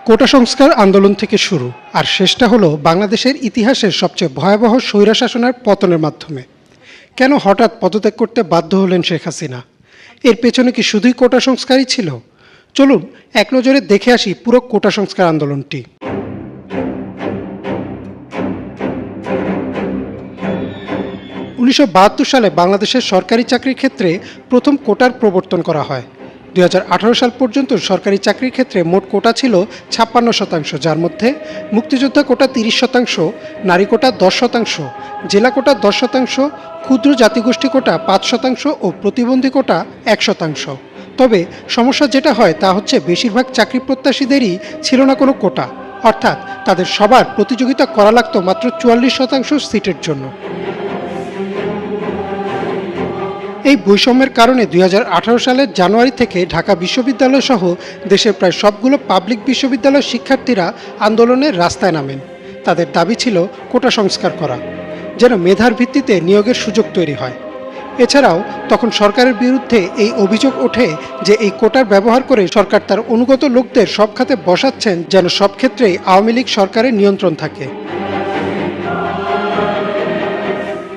কোটা সংস্কার আন্দোলন থেকে শুরু, আর শেষটা হলো বাংলাদেশের ইতিহাসের সবচেয়ে ভয়াবহ স্বৈরশাসনের পতনের মাধ্যমে। কেন হঠাৎ পদত্যাগ করতে বাধ্য হলেন শেখ হাসিনা? এর পেছনে কি শুধুই কোটা সংস্কারই ছিল? চলুন এক নজরে দেখে আসি পুরো কোটা সংস্কার আন্দোলনটি। 1972 সালে বাংলাদেশের সরকারি চাকরির ক্ষেত্রে প্রথম কোটার প্রবর্তন করা হয়। 2018 সাল পর্যন্ত সরকারি চাকরির ক্ষেত্রে মোট কোটা ছিল 56%, যার মধ্যে মুক্তিযোদ্ধা কোটা 30%, নারী কোটা 10%, জেলা কোটা 10%, ক্ষুদ্র জাতিগোষ্ঠী কোটা 5% ও প্রতিবন্ধী কোটা 1%। তবে সমস্যা যেটা হয় তা হচ্ছে বেশিরভাগ চাকরি প্রত্যাশীদেরই ছিল না কোনো কোটা, অর্থাৎ তাদের সবার প্রতিযোগিতা করা লাগতো মাত্র 44% সিটের জন্য। এই বৈষম্যের কারণে 2018 সালের জানুয়ারি থেকে ঢাকা বিশ্ববিদ্যালয় সহ দেশের প্রায় সবগুলো পাবলিক বিশ্ববিদ্যালয়ের শিক্ষার্থীরা আন্দোলনের রাস্তায় নামেন। তাদের দাবি ছিল কোটা সংস্কার করা, যেন মেধার ভিত্তিতে নিয়োগের সুযোগ তৈরি হয়। এছাড়াও তখন সরকারের বিরুদ্ধে এই অভিযোগ ওঠে যে এই কোটার ব্যবহার করে সরকার তার অনুগত লোকদের সব খাতে বসাচ্ছেন, যেন সব ক্ষেত্রেই আওয়ামী লীগ সরকারের নিয়ন্ত্রণ থাকে।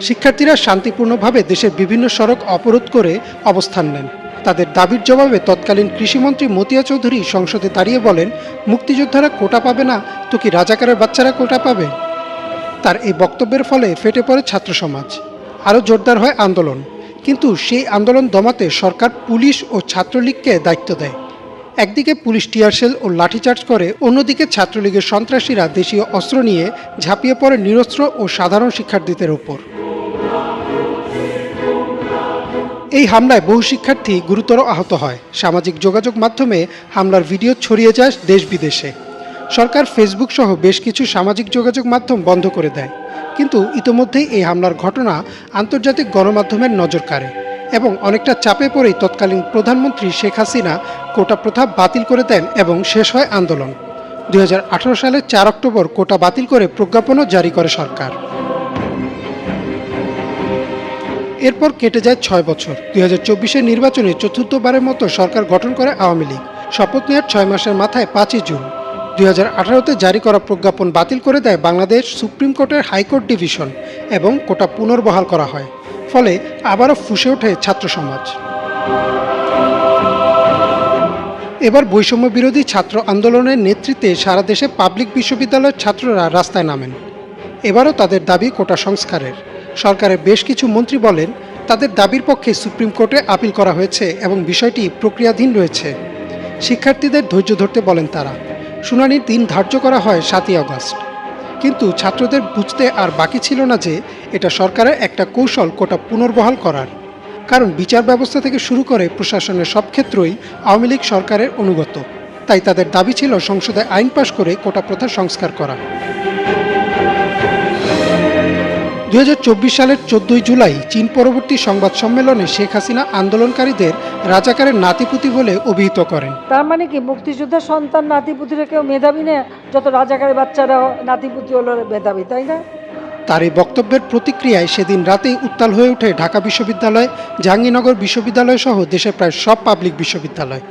শিক্ষার্থীরা শান্তিপূর্ণভাবে দেশের বিভিন্ন সড়ক অবরোধ করে অবস্থান নেন। তাদের দাবির জবাবে তৎকালীন কৃষিমন্ত্রী মতিয়া চৌধুরী সংসদে দাঁড়িয়ে বলেন, মুক্তিযোদ্ধারা কোটা পাবে না তো কি রাজাকারের বাচ্চারা কোটা পাবে? তার এই বক্তব্যের ফলে ফেটে পড়ে ছাত্র সমাজ, আরও জোরদার হয় আন্দোলন। কিন্তু সেই আন্দোলন দমাতে সরকার পুলিশ ও ছাত্রলীগকে দায়িত্ব দেয়। একদিকে পুলিশ টিয়ারশেল ও লাঠিচার্জ করে, অন্যদিকে ছাত্রলীগের সন্ত্রাসীরা দেশীয় অস্ত্র নিয়ে ঝাঁপিয়ে পড়ে নিরস্ত্র ও সাধারণ শিক্ষার্থীদের ওপর। এই হামলায় বহু শিক্ষার্থী গুরুতর আহত হয়। সামাজিক যোগাযোগ মাধ্যমে হামলার ভিডিও ছড়িয়ে যায় দেশ বিদেশে। সরকার ফেসবুক সহ বেশ কিছু সামাজিক যোগাযোগ মাধ্যম বন্ধ করে দেয়, কিন্তু ইতোমধ্যেই এই হামলার ঘটনা আন্তর্জাতিক গণমাধ্যমের নজর কাড়ে এবং অনেকটা চাপে পড়েই তৎকালীন প্রধানমন্ত্রী শেখ হাসিনা কোটা প্রথা বাতিল করে দেন এবং শেষ হয় আন্দোলন। 2018 সালের 4 অক্টোবর কোটা বাতিল করে প্রজ্ঞাপনও জারি করে সরকার। এরপর কেটে যায় 6 বছর। 2024-এর নির্বাচনে চতুর্থবারের মতো সরকার গঠন করে আওয়ামী লীগ। শপথ নেওয়ার 6 মাসের মাথায় 5ই জুন 2018-তে জারি করা প্রজ্ঞাপন বাতিল করে দেয় বাংলাদেশ সুপ্রিম কোর্টের হাইকোর্ট ডিভিশন এবং কোটা পুনর্বহাল করা হয়। ফলে আবারও ফুঁসে ওঠে ছাত্র সমাজ। এবার বৈষম্য বিরোধী ছাত্র আন্দোলনের নেতৃত্বে সারা দেশে পাবলিক বিশ্ববিদ্যালয়ের ছাত্ররা রাস্তায় নামেন। এবারও তাদের দাবি কোটা সংস্কারের। সরকারের বেশ কিছু মন্ত্রী বলেন, তাদের দাবির পক্ষে সুপ্রিম কোর্টে আপিল করা হয়েছে এবং বিষয়টি প্রক্রিয়াধীন রয়েছে। শিক্ষার্থীদের ধৈর্য ধরতে বলেন তারা। শুনানির দিন ধার্য করা হয় 7ই আগস্ট। কিন্তু ছাত্রদের বুঝতে আর বাকি ছিল না যে এটা সরকারের একটা কৌশল কোটা পুনর্বহাল করার। কারণ বিচার ব্যবস্থা থেকে শুরু করে প্রশাসনের সব ক্ষেত্রেই আওয়ামী লীগ সরকারের অনুগত। তাই তাদের দাবি ছিল সংসদে আইন পাশ করে কোটা প্রথা সংস্কার করা। 2024 সালের 14ই জুলাই চীন পরবর্তী সংবাদ সম্মেলনে শেখ হাসিনা আন্দোলনকারীদের রাজাকারের নাতিপুতি বলে অভিহিত করেন। তার মানে কি মুক্তিযোদ্ধার সন্তান নাতিপুতিরা কেউ মেধাবী না, যত রাজাকারের বাচ্চারা নাতিপুতি হলো মেধাবী, তাই না? তার এই বক্তব্যের প্রতিক্রিয়ায় সেদিন রাতেই উত্তাল হয়ে ওঠে ঢাকা বিশ্ববিদ্যালয়, জাহাঙ্গীরনগর বিশ্ববিদ্যালয় সহ দেশের প্রায় সব পাবলিক বিশ্ববিদ্যালয়।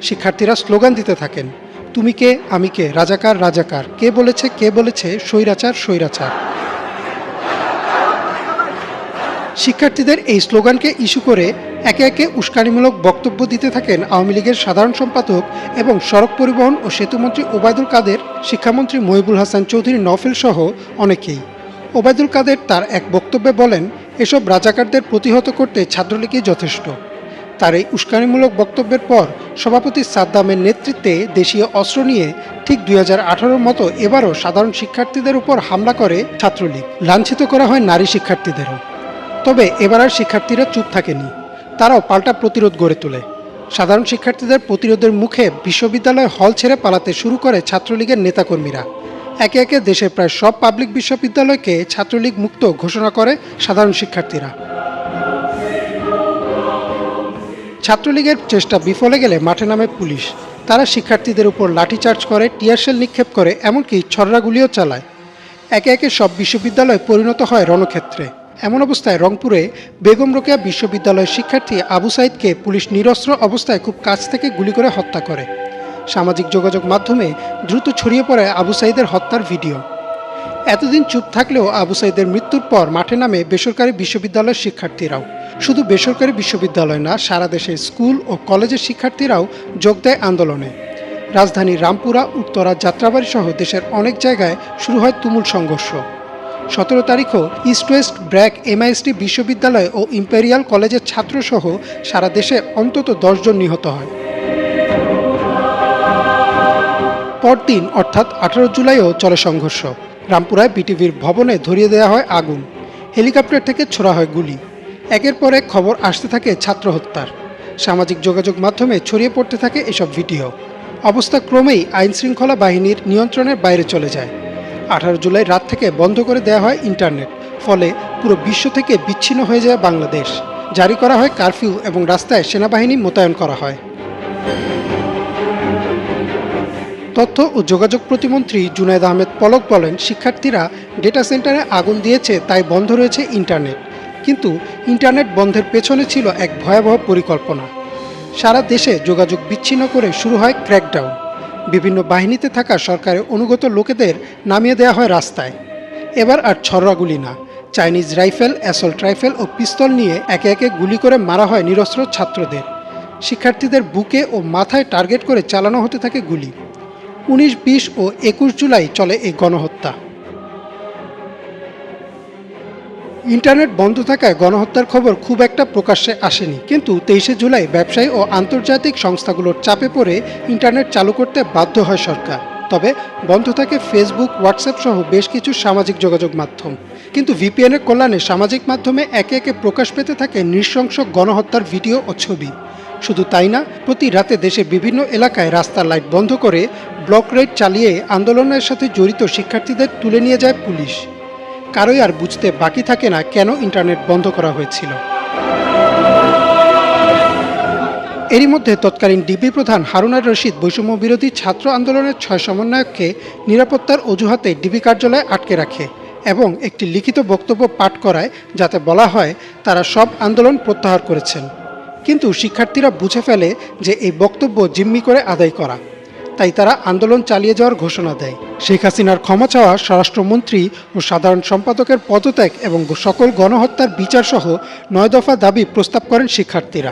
শিক্ষার্থীরা স্লোগান দিতে থাকেন, তুমি কে আমি কে, রাজাকার রাজাকার, কে বলেছে স্বৈরাচার স্বৈরাচার। শিক্ষার্থীদের এই স্লোগানকে ইস্যু করে একে একে উস্কানিমূলক বক্তব্য দিতে থাকেন আওয়ামী লীগের সাধারণ সম্পাদক এবং সড়ক পরিবহন ও সেতুমন্ত্রী ওবায়দুল কাদের, শিক্ষামন্ত্রী মহিবুল হাসান চৌধুরী নফেল সহ অনেকেই। ওবায়দুল কাদের তার এক বক্তব্যে বলেন, এসব রাজাকারদের প্রতিহত করতে ছাত্রলীগই যথেষ্ট। তার এই উস্কানিমূলক বক্তব্যের পর সভাপতি সাদ্দামের নেতৃত্বে দেশীয় অস্ত্র নিয়ে ঠিক 2018-র মতো এবারও সাধারণ শিক্ষার্থীদের উপর হামলা করে ছাত্রলীগ। লাঞ্ছিত করা হয় নারী শিক্ষার্থীদেরও। তবে এবার আর শিক্ষার্থীরা চুপ থাকেনি, তারাও পাল্টা প্রতিরোধ গড়ে তোলে। সাধারণ শিক্ষার্থীদের প্রতিরোধের মুখে বিশ্ববিদ্যালয় হল ছেড়ে পালাতে শুরু করে ছাত্রলীগের নেতাকর্মীরা। একে একে দেশের প্রায় সব পাবলিক বিশ্ববিদ্যালয়কে ছাত্রলীগ মুক্ত ঘোষণা করে সাধারণ শিক্ষার্থীরা। ছাত্রলীগের চেষ্টা বিফলে গেলে মাঠে নামে পুলিশ। তারা শিক্ষার্থীদের উপর লাঠিচার্জ করে, টিয়ারশেল নিক্ষেপ করে, এমনকি ছররাগুলিও চালায়। একে একে সব বিশ্ববিদ্যালয় পরিণত হয় রণক্ষেত্রে। এমন অবস্থায় রংপুরে বেগম রোকেয়া বিশ্ববিদ্যালয়ের শিক্ষার্থী আবু সাইদকে পুলিশ নিরস্ত্র অবস্থায় খুব কাছ থেকে গুলি করে হত্যা করে। সামাজিক যোগাযোগ মাধ্যমে দ্রুত ছড়িয়ে পড়ে আবু সাঈদের হত্যার ভিডিও। এতদিন চুপ থাকলেও আবু সাঈদের মৃত্যুর পর মাঠে নামে বেসরকারি বিশ্ববিদ্যালয়ের শিক্ষার্থীরাও। শুধু বেসরকারি বিশ্ববিদ্যালয় না, সারা দেশের স্কুল ও কলেজের শিক্ষার্থীরাও যোগ দেয় আন্দোলনে। রাজধানীর রামপুরা, উত্তরা, যাত্রাবাড়ি সহ দেশের অনেক জায়গায় শুরু হয় তুমুল সংঘর্ষ। 17 তারিখও ইস্ট ওয়েস্ট, ব্র্যাক, MIST বিশ্ববিদ্যালয় ও ইম্পেরিয়াল কলেজের ছাত্রসহ সারা দেশে অন্তত 10 জন নিহত হয়। পরদিন অর্থাৎ 18 জুলাইও চলে সংঘর্ষ। রামপুরায় বিটিভির ভবনে ধরিয়ে দেওয়া হয় আগুন, হেলিকপ্টার থেকে ছোড়া হয় গুলি। একের পর এক খবর আসতে থাকে ছাত্র হত্যার। সামাজিক যোগাযোগ মাধ্যমে ছড়িয়ে পড়তে থাকে এসব ভিডিও। অবস্থা ক্রমেই আইনশৃঙ্খলা বাহিনীর নিয়ন্ত্রণের বাইরে চলে যায়। 18 জুলাই রাত থেকে বন্ধ করে দেওয়া হয় ইন্টারনেট, ফলে পুরো বিশ্ব থেকে বিচ্ছিন্ন হয়ে যায় বাংলাদেশ। জারি করা হয় কারফিউ এবং রাস্তায় সেনাবাহিনী মোতায়েন করা হয়। তথ্য ও যোগাযোগ প্রতিমন্ত্রী জুনায়েদ আহমেদ পলক বলেন, শিক্ষার্থীরা ডেটা সেন্টারে আগুন দিয়েছে তাই বন্ধ রয়েছে ইন্টারনেট। কিন্তু ইন্টারনেট বন্ধের পেছনে ছিল এক ভয়াবহ পরিকল্পনা। সারা দেশে যোগাযোগ বিচ্ছিন্ন করে শুরু হয় ক্র্যাকডাউন। বিভিন্ন বাহিনীতে থাকা সরকারের অনুগত লোকেদের নামিয়ে দেওয়া হয় রাস্তায়। এবার আর ছররাগুলি না, চাইনিজ রাইফেল, অ্যাসল্ট রাইফেল ও পিস্তল নিয়ে একে একে গুলি করে মারা হয় নিরস্ত্র ছাত্রদের। শিক্ষার্থীদের বুকে ও মাথায় টার্গেট করে চালানো হতে থাকে গুলি। 19, 20 ও 21 জুলাই চলে এই গণহত্যা। ইন্টারনেট বন্ধ থাকায় গণহত্যার খবর খুব একটা প্রকাশ্যে আসেনি, কিন্তু 23 জুলাই ব্যবসায়ী ও আন্তর্জাতিক সংস্থাগুলোর চাপে পড়ে ইন্টারনেট চালু করতে বাধ্য হয় সরকার। তবে বন্ধ থাকে ফেসবুক, হোয়াটসঅ্যাপ সহ বেশ কিছু সামাজিক যোগাযোগ মাধ্যম। কিন্তু VPN-এর কল্যাণে সামাজিক মাধ্যমে একে একে প্রকাশ পেতে থাকে নৃশংস গণহত্যার ভিডিও ও ছবি। শুধু তাই না, প্রতি রাতে দেশের বিভিন্ন এলাকায় রাস্তার লাইট বন্ধ করে ব্লক রেড চালিয়ে আন্দোলনের সাথে জড়িত শিক্ষার্থীদের তুলে নিয়ে যায় পুলিশ। কারোই আর বুঝতে বাকি থাকে না কেন ইন্টারনেট বন্ধ করা হয়েছিল। এরই মধ্যে তৎকালীন ডিবি প্রধান হারুন রশিদ বৈষম্য বিরোধী ছাত্র আন্দোলনের 6 সমন্বয়ককে নিরাপত্তার অজুহাতে ডিবি কার্যালয়ে আটকে রাখে এবং একটি লিখিত বক্তব্য পাঠ করায়, যাতে বলা হয় তারা সব আন্দোলন প্রত্যাহার করেছেন। কিন্তু শিক্ষার্থীরা বুঝে ফেলে যে এই বক্তব্য জিম্মি করে আদায় করা, তাই তারা আন্দোলন চালিয়ে যাওয়ার ঘোষণা দেয়। শেখ হাসিনার ক্ষমা চাওয়া, স্বরাষ্ট্রমন্ত্রী ও সাধারণ সম্পাদকের পদত্যাগ এবং সকল গণহত্যার বিচারসহ 9 দফা দাবি প্রস্তাব করেন শিক্ষার্থীরা।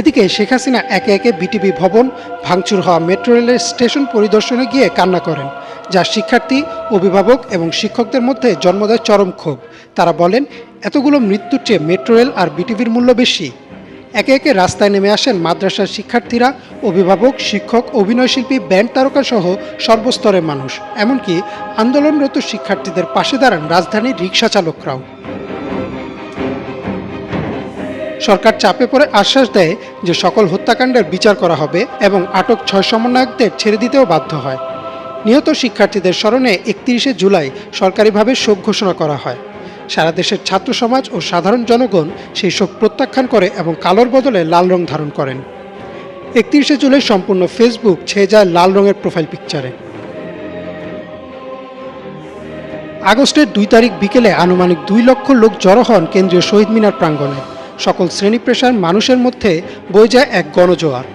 এদিকে শেখ হাসিনা একে একে বিটিভি ভবন, ভাঙচুর হওয়া মেট্রো রেলের স্টেশন পরিদর্শনে গিয়ে কান্না করেন, যা শিক্ষার্থী, অভিভাবক এবং শিক্ষকদের মধ্যে জন্ম দেয় চরম ক্ষোভ। তারা বলেন, এতগুলো মৃত্যুর চেয়ে মেট্রো রেল আর বিটিভির মূল্য বেশি। একে একে রাস্তায় নেমে আসেন মাদ্রাসার শিক্ষার্থীরা, অভিভাবক, শিক্ষক, অভিনয়শিল্পী, ব্যান্ড তারকা সহ সর্বস্তরের মানুষ। এমনকি আন্দোলনরত শিক্ষার্থীদের পাশে দাঁড়ান রাজধানীর রিকশা চালকরাও। সরকার চাপে পড়ে আশ্বাস দেয় যে সকল হত্যাকাণ্ডের বিচার করা হবে এবং আটক 6 সমন্বয়কদের ছেড়ে দিতেও বাধ্য হয়। নিহত শিক্ষার্থীদের স্মরণে 31 জুলাই সরকারিভাবে শোক ঘোষণা করা হয়। সারা দেশের ছাত্র সমাজ ও সাধারণ জনগণ সেই শোক প্রত্যাখ্যান করে এবং কালোর বদলে লাল রং ধারণ করেন। 31 জুলাই সম্পূর্ণ ফেসবুক ছেয়ে যায় লাল রঙের প্রোফাইল পিকচারে। আগস্টের 2 তারিখ বিকেলে আনুমানিক 2 লক্ষ লোক জড়ো হন কেন্দ্রীয় শহীদ মিনার প্রাঙ্গণে। সকল শ্রেণী পেশার মানুষের মধ্যে বয়ে যায় এক গণজোয়ার।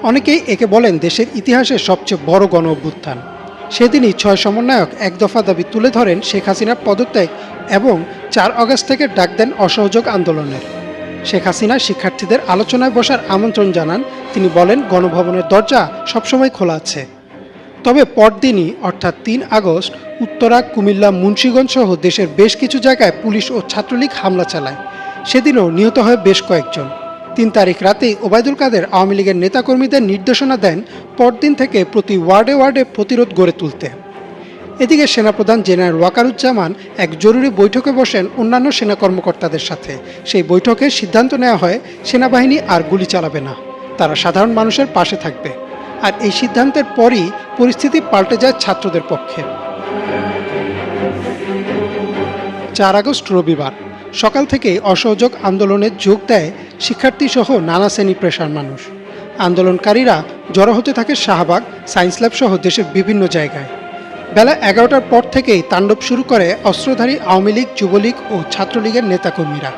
অনেকেই একে বলেন দেশের ইতিহাসে সবচেয়ে বড় গণ অভ্যুত্থান। সেদিনই 6 সমন্বয়ক এক দফা দাবি তুলে ধরেন শেখ হাসিনার পদত্যাগ এবং 4 আগস্ট থেকে ডাক দেন অসহযোগ আন্দোলনের। শেখ হাসিনা শিক্ষার্থীদের আলোচনায় বসার আমন্ত্রণ জানান। তিনি বলেন, গণভবনের দরজা সবসময় খোলা আছে। তবে পরদিনই অর্থাৎ 3 আগস্ট উত্তরা, কুমিল্লা, মুন্সিগঞ্জ সহ দেশের বেশ কিছু জায়গায় পুলিশ ও ছাত্রলীগ হামলা চালায়। সেদিনও নিহত হয় বেশ কয়েকজন। 3 তারিখ রাতেই ওবায়দুল কাদের আওয়ামী লীগের নেতাকর্মীদের নির্দেশনা দেন পরদিন থেকে প্রতি ওয়ার্ডে ওয়ার্ডে প্রতিরোধ গড়ে তুলতে। এদিকে সেনাপ্রধান জেনারেল ওয়াকারুজ্জামান এক জরুরি বৈঠকে বসেন অন্যান্য সেনা কর্মকর্তাদের সাথে। সেই বৈঠকে সিদ্ধান্ত নেওয়া হয় সেনাবাহিনী আর গুলি চালাবে না, তারা সাধারণ মানুষের পাশে থাকবে। আর এই সিদ্ধান্তের পরই পরিস্থিতি পাল্টে যায় ছাত্রদের পক্ষে। 4 আগস্ট রবিবার সকাল থেকেই অসহযোগ আন্দোলনে যোগ দেয় শিক্ষার্থী সহ নানা শ্রেণী পেশার মানুষ। আন্দোলনকারীরা জড়ো হতে থাকে শাহবাগ, সায়েন্স ল্যাব সহ দেশের বিভিন্ন জায়গায়। বেলা 11টার পর থেকেই তাণ্ডব শুরু করে অস্ত্রধারী আওয়ামী লীগ, যুবলীগ ও ছাত্রলীগের নেতাকর্মীরা।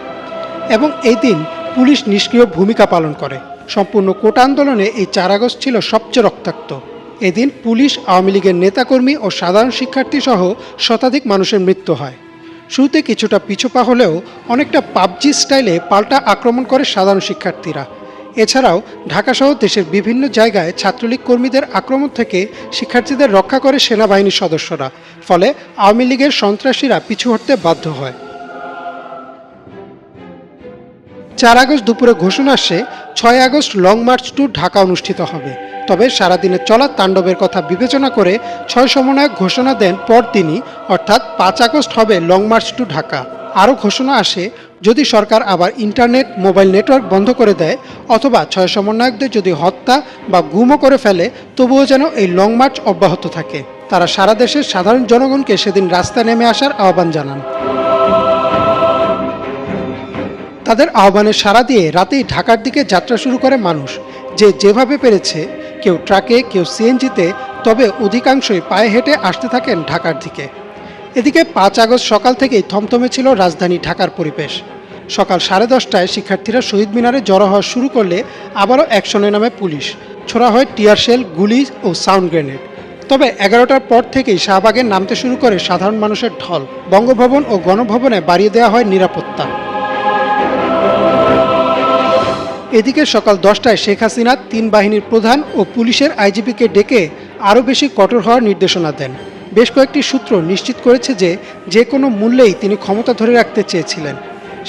এবং এই দিন পুলিশ নিষ্ক্রিয় ভূমিকা পালন করে। সম্পূর্ণ কোটা আন্দোলনে এই 4 আগস্ট ছিল সবচেয়ে রক্তাক্ত। এদিন পুলিশ, আওয়ামী লীগের নেতাকর্মী ও সাধারণ শিক্ষার্থী সহ শতাধিক মানুষের মৃত্যু হয়। শুরুতে কিছুটা পিছুপা হলেও অনেকটা পাবজি স্টাইলে পাল্টা আক্রমণ করে সাধারণ শিক্ষার্থীরা। এছাড়াও ঢাকাসহ দেশের বিভিন্ন জায়গায় ছাত্রলীগ কর্মীদের আক্রমণ থেকে শিক্ষার্থীদের রক্ষা করে সেনাবাহিনীর সদস্যরা, ফলে আওয়ামী লীগের সন্ত্রাসীরা পিছু হটতে বাধ্য হয়। 4 আগস্ট দুপুরে ঘোষণা আসে 6 August long march to Dhaka অনুষ্ঠিত হবে। তবে সারাদিনের চলা তাণ্ডবের কথা বিবেচনা করে 6 সমন্বয়ক ঘোষণা দেন পরদিনই, অর্থাৎ 5 আগস্ট হবে লং মার্চ টু ঢাকা। আরও ঘোষণা আসে যদি সরকার আবার ইন্টারনেট, মোবাইল নেটওয়ার্ক বন্ধ করে দেয় অথবা 6 সমন্বয়কদের যদি হত্যা বা গুমও করে ফেলে, তবুও যেন এই লং মার্চ অব্যাহত থাকে। তারা সারা দেশের সাধারণ জনগণকে সেদিন রাস্তায় নেমে আসার আহ্বান জানান। তাদের আহ্বানে সাড়া দিয়ে রাতেই ঢাকার দিকে যাত্রা শুরু করে মানুষ, যে যেভাবে পেরেছে, কেউ ট্রাকে, কেউ সিএনজিতে, তবে অধিকাংশই পায়ে হেঁটে আসতে থাকেন ঢাকার দিকে। এদিকে 5 আগস্ট সকাল থেকেই থমথমে ছিল রাজধানী ঢাকার পরিবেশ। সকাল 10:30টায় শিক্ষার্থীরা শহীদ মিনারে জড়ো হওয়া শুরু করলে আবারও অ্যাকশনে নামে পুলিশ। ছোড়া হয় টিয়ার শেল, গুলি ও সাউন্ড গ্রেনেড। তবে 11টার পর থেকেই শাহবাগে নামতে শুরু করে সাধারণ মানুষের ঢল। বঙ্গভবন ও গণভবনে বাড়িয়ে দেওয়া হয় নিরাপত্তা। এদিকে সকাল 10টায় শেখ হাসিনা 3 বাহিনীর প্রধান ও পুলিশের আইজিপিকে ডেকে আরও বেশি কঠোর হওয়ার নির্দেশনা দেন। বেশ কয়েকটি সূত্র নিশ্চিত করেছে যে কোনো মূল্যেই তিনি ক্ষমতা ধরে রাখতে চেয়েছিলেন।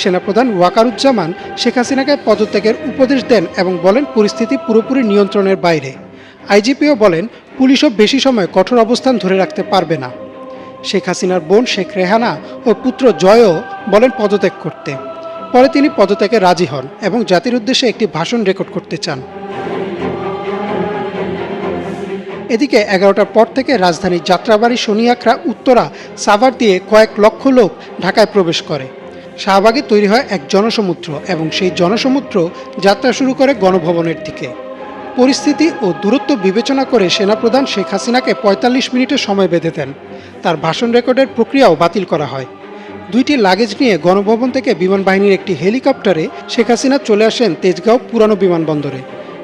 সেনাপ্রধান ওয়াকারুজ্জামান শেখ হাসিনাকে পদত্যাগের উপদেশ দেন এবং বলেন পরিস্থিতি পুরোপুরি নিয়ন্ত্রণের বাইরে। আইজিপিও বলেন পুলিশও বেশি সময় কঠোর অবস্থান ধরে রাখতে পারবে না। শেখ হাসিনার বোন শেখ রেহানা ও পুত্র জয়ও বলেন পদত্যাগ করতে। পরে তিনি পদত্যাগে রাজি হন এবং জাতির উদ্দেশ্যে একটি ভাষণ রেকর্ড করতে চান। এদিকে 11টার পর থেকে রাজধানীর যাত্রাবাড়ি, শনিয়াখড়া, উত্তরা, সাভার দিয়ে কয়েক লক্ষ লোক ঢাকায় প্রবেশ করে। শাহবাগে তৈরি হয় এক জনসমুদ্র এবং সেই জনসমুদ্র যাত্রা শুরু করে গণভবনের দিকে। পরিস্থিতি ও দূরত্ব বিবেচনা করে সেনাপ্রধান শেখ হাসিনাকে 45 মিনিটের সময় বেঁধে দেন। তার ভাষণ রেকর্ডের প্রক্রিয়াও বাতিল করা হয়। 2টি লাগেজ নিয়ে গণভবন থেকে বিমান বাহিনীর একটি হেলিকপ্টারে শেখ হাসিনা চলে আসেন তেজগাঁও পুরানো বিমানবন্দরে।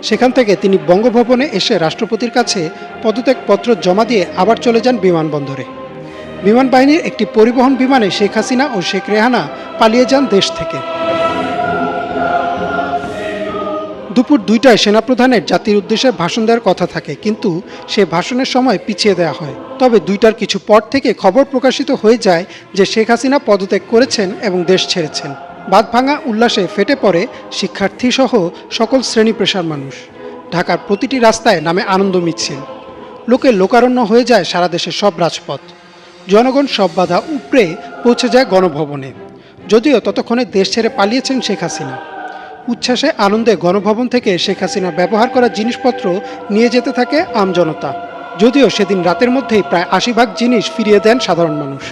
সেখান থেকে তিনি বঙ্গভবনে এসে রাষ্ট্রপতির কাছে পদত্যাগপত্র জমা দিয়ে আবার চলে যান বিমানবন্দরে। বিমান বাহিনীর একটি পরিবহন বিমানে শেখ হাসিনা ও শেখ রেহানা পালিয়ে যান দেশ থেকে। দুপুর 2টায় সেনাপ্রধানের জাতির উদ্দেশ্যে ভাষণ দেওয়ার কথা থাকে, কিন্তু সে ভাষণের সময় পিছিয়ে দেওয়া হয়। তবে 2টার কিছু পর থেকে খবর প্রকাশিত হয়ে যায় যে শেখ হাসিনা পদত্যাগ করেছেন এবং দেশ ছেড়েছেন। বাঁধভাঙা উল্লাসে ফেটে পড়ে শিক্ষার্থী সহ সকল শ্রেণী পেশার মানুষ। ঢাকার প্রতিটি রাস্তায় নামে আনন্দ মিছিল। লোকে লোকারণ্য হয়ে যায় সারা দেশের সব রাজপথ। জনগণ সব বাধা উপড়ে পৌঁছে যায় গণভবনে। যদিও ততক্ষণে দেশ ছেড়ে পালিয়েছেন শেখ হাসিনা। উচ্ছ্বাসে আনন্দে গণভবন থেকে শেখ হাসিনা ব্যবহার করা জিনিসপত্র নিয়ে যেতে থাকে আমজনতা। যদিও সেদিন রাতের মধ্যেই প্রায় 80 ভাগ জিনিস ফিরিয়ে দেন সাধারণ মানুষ।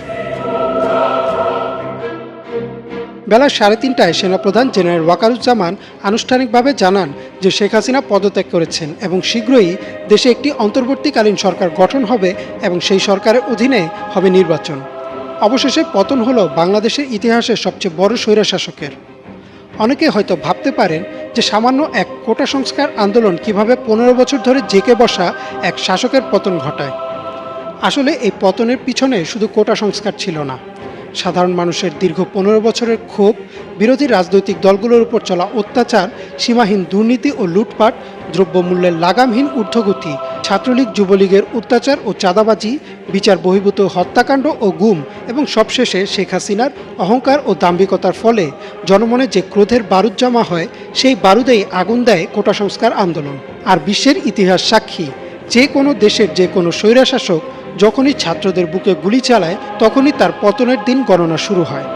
বেলা 3:30টায় সেনাপ্রধান জেনারেল ওয়াকারুজ্জামান আনুষ্ঠানিকভাবে জানান যে শেখ হাসিনা পদত্যাগ করেছেন এবং শীঘ্রই দেশে একটি অন্তর্বর্তীকালীন সরকার গঠন হবে এবং সেই সরকারের অধীনে হবে নির্বাচন। অবশেষে পতন হলো বাংলাদেশের ইতিহাসের সবচেয়ে বড় স্বৈরশাসকের। অনেকে হয়তো ভাবতে পারেন যে সামান্য এক কোটা সংস্কার আন্দোলন কিভাবে 15 বছর ধরে জেঁকে বসা এক শাসকের পতন ঘটায়। আসলে এই পতনের পিছনে শুধু কোটা সংস্কার ছিল না, সাধারণ মানুষের দীর্ঘ 15 বছরের ক্ষোভ, বিরোধী রাজনৈতিক দলগুলোর উপর চলা অত্যাচার, সীমাহীন দুর্নীতি ও লুটপাট, দ্রব্যমূল্যের লাগামহীন ঊর্ধ্বগতি, ছাত্রলীগ যুবলীগের অত্যাচার ও চাঁদাবাজি, বিচার বহির্ভূত হত্যাকাণ্ড ও গুম এবং সবশেষে শেখ হাসিনার অহংকার ও দাম্ভিকতার ফলে জনমনে যে ক্রোধের বারুদ জমা হয়, সেই বারুদেই আগুন দেয় কোটা সংস্কার আন্দোলন। আর বিশ্বের ইতিহাস সাক্ষী, যে কোনো দেশের যে কোনো স্বৈরশাসক যখনই ছাত্রদের বুকে গুলি চালায়, তখনই তার পতনের দিন গণনা শুরু হয়।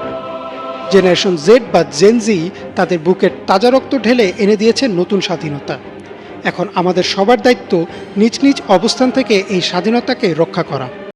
জেনারেশন জেড বা জেনজি তাদের বুকের তাজা রক্ত ঢেলে এনে দিয়েছে নতুন স্বাধীনতা। এখন আমাদের সবার দায়িত্ব নিজ নিজ অবস্থান থেকে এই স্বাধীনতাকে রক্ষা করা।